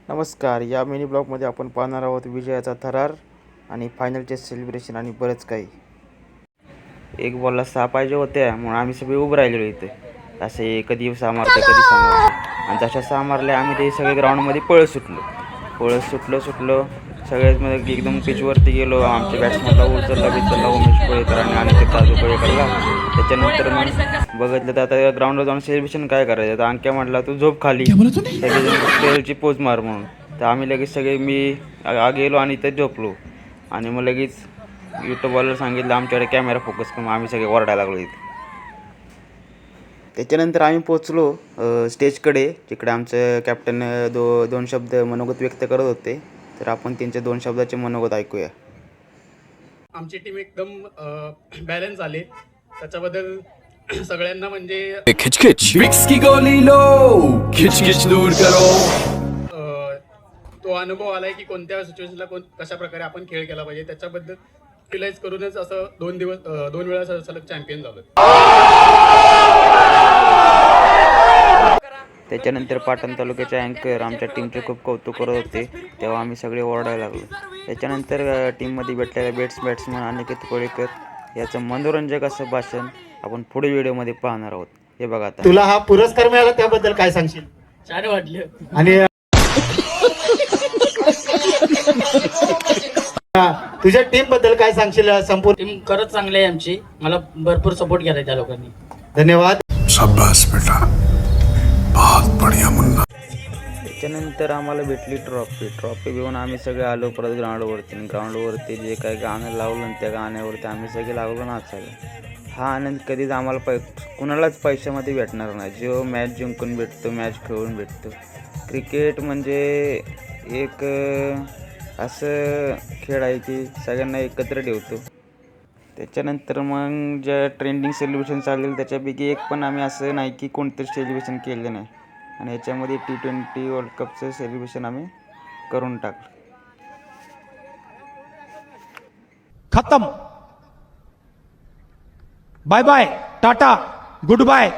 नमस्कार. या मिनी ब्लॉगमध्ये आपण पाहणार आहोत विजयाचा थरार आणि फायनलचे सेलिब्रेशन आणि बरंच काही. एक बॉलला 6 पाहिजे होत्या म्हणून आम्ही सगळे उभं राहिलेलो इथे. असे कधी 6 मारते कधी 6 मारते आणि जशा 6 मारल्या आम्ही ते सगळे ग्राउंडमध्ये पळत सुटलो सगळ्यात मध्ये एकदम पिचवरती गेलो. आमच्या बॅट्समनला उचलला उमेश कोळेकर आणि अनिकेत ताजू कोळेकरला. त्याच्यानंतर मग बघितलं तर आता ग्राउंडवर जाऊन सेलिब्रेशन काय करायचं. आता अंक्या म्हटला तू झोप खाली, सगळेजण पोज मार म्हणून. तर आम्ही लगेच सगळे मी गेलो आणि इथे झोपलो आणि मग लगेच यूट्यूबवाल्याला सांगितलं आमच्याकडे कॅमेरा फोकस करून. आम्ही सगळे ओरडायला लागलो इथे. त्याच्यानंतर आम्ही पोचलो स्टेजकडे, जिकडे आमचं कॅप्टन दोन शब्द मनोगत व्यक्त करत होते. तर आपण त्यांच्या 2 शब्दाचे मनोगत ऐकूया. आमची टीम एकदम बॅलन्स आली, त्याच्याबद्दल सगळ्यांना म्हणजे खिचखिच विक्स की गोली लो, खिचखिच दूर करो. तो अनुभव आलाय की कोणत्या सिच्युएशनला कशा प्रकारे आपण खेळ केला पाहिजे. त्याच्याबद्दल युटिलाइज करूनच असं 2 वेळा सलग चॅम्पियन झालो. त्याच्यानंतर पाटण तालुक्याचे अँकर आमच्या टीमचे खूप कौतुक करत होते, तेव्हा आम्ही सगळे ओरडायला लागलो. त्याच्यानंतर टीममध्ये भेटलेल्या बॅट्समन अनिकेत कोळेकर याचं मनोरंजक असं भाषण आपण पुढे व्हिडिओमध्ये पाहणार आहोत. हे बघा. आता तुला हा पुरस्कार मिळाला त्याबद्दल काय सांगशील? छान वाटलं. आणि तुझ्या टीम बद्दल काय सांगशील? संपूर्ण टीम खरंच चांगली आहे आमची. मला भरपूर सपोर्ट केलाय त्या लोकांनी. धन्यवाद. शाबाश बेटा, बहुत बढ़िया मुन्ना. त्याच्यानंतर आम्हाला भेटली ट्रॉफी घेऊन आम्ही सगळे आलो परत ग्राउंडवरती जे काही गाणं लावलं आणि त्या गाण्यावरती आम्ही सगळे लागलो नाचायला. हा आनंद कधीच आम्हाला कुणालाच पैशामध्ये भेटणार नाही. जो मॅच जिंकून भेटतो, मॅच खेळून भेटतो. क्रिकेट म्हणजे एक असं खेळ आहे की सगळ्यांना एकत्र ठेवतो. त्याच्यानंतर मग ज्या ट्रेंडिंग सेलिब्रेशन चाललेलं त्याच्यापैकी एक पण आम्ही असं नाही की कोणतंच सेलिब्रेशन केलं नाही आणि याच्यामध्ये T20 वर्ल्ड कपचं सेलिब्रेशन आम्ही करून टाकलं. खत्म. Bye bye, tata, good bye.